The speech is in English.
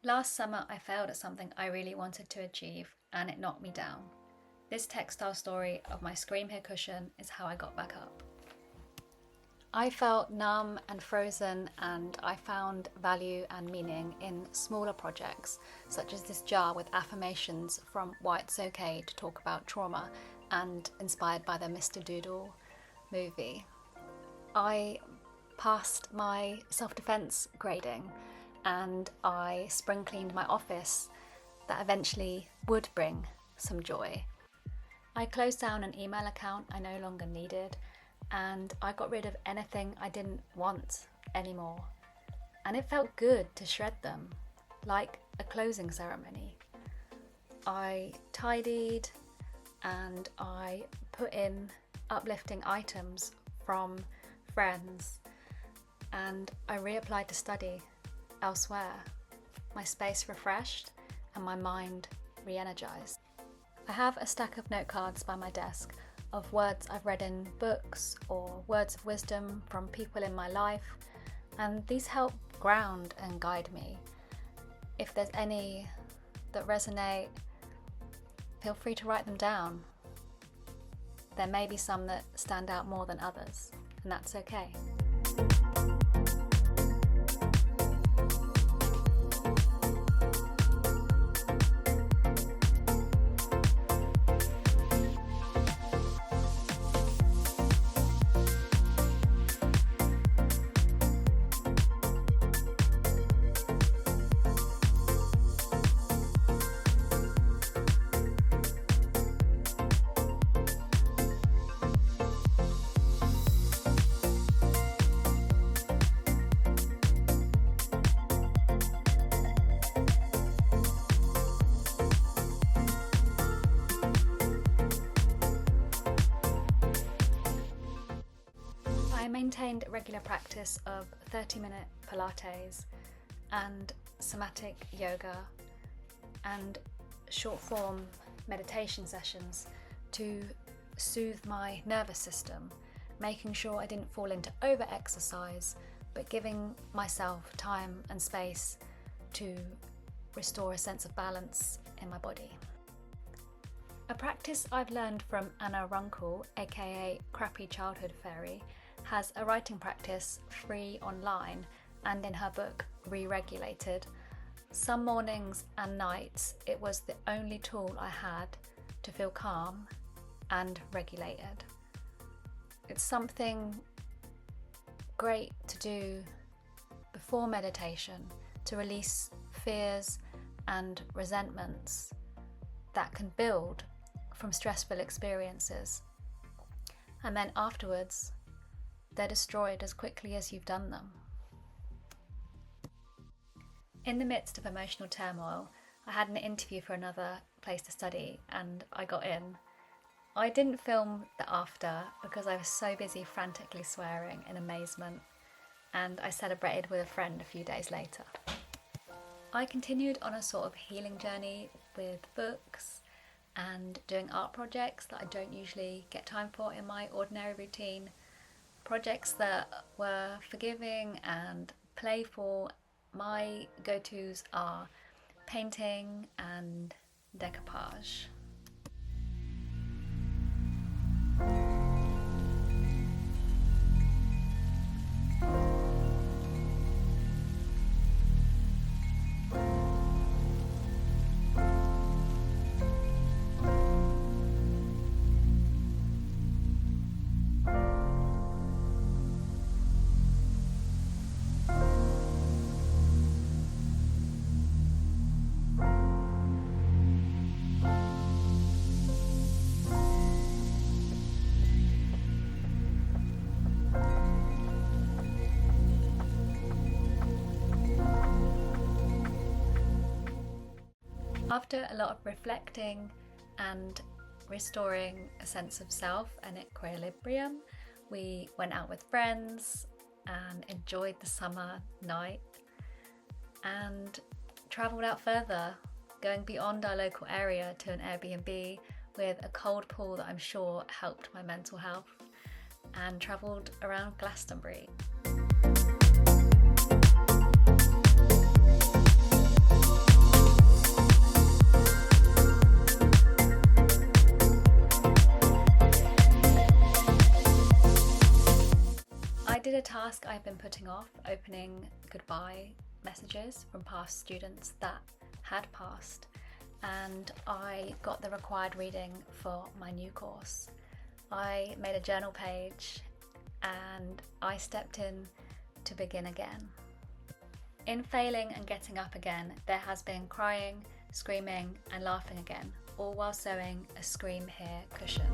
Last summer I failed at something I really wanted to achieve and it knocked me down. This textile story of my Scream Here cushion is how I got back up. I felt numb and frozen, and I found value and meaning in smaller projects, such as this jar with affirmations from Why It's Okay to Talk About Trauma, and inspired by the Mr.Doodle movie. I passed my self-defense grading, and I spring cleaned my office that eventually would bring some joy. I closed down an email account I no longer needed, and I got rid of anything I didn't want anymore. And it felt good to shred them, like a closing ceremony. I tidied and I put in uplifting items from friends, and I reapplied to study elsewhere. My space refreshed and my mind re-energized. I have a stack of note cards by my desk of words I've read in books or words of wisdom from people in my life, and these help ground and guide me. If there's any that resonate, feel free to write them down. There may be some that stand out more than others, and that's okay. I maintained regular practice of 30-minute Pilates and somatic yoga and short-form meditation sessions to soothe my nervous system, making sure I didn't fall into over-exercise, but giving myself time and space to restore a sense of balance in my body. A practice I've learned from Anna Runkle, aka Crappy Childhood Fairy, has a writing practice free online and in her book Re-Regulated. Some mornings and nights it was the only tool I had to feel calm and regulated. It's something great to do before meditation to release fears and resentments that can build from stressful experiences, and then afterwards they're destroyed as quickly as you've done them. In the midst of emotional turmoil, I had an interview for another place to study and I got in. I didn't film the after because I was so busy frantically swearing in amazement, and I celebrated with a friend a few days later. I continued on a sort of healing journey with books and doing art projects that I don't usually get time for in my ordinary routine. Projects that were forgiving and playful. My go-tos are painting and decoupage. After a lot of reflecting and restoring a sense of self and equilibrium, we went out with friends and enjoyed the summer night and travelled out further, going beyond our local area to an Airbnb with a cold pool that I'm sure helped my mental health, and travelled around Glastonbury. task I've been putting off, opening goodbye messages from past students that had passed, and I got the required reading for my new course. I made a journal page and I stepped in to begin again. In failing and getting up again, there has been crying, screaming and laughing again, all while sewing a Scream Here cushion.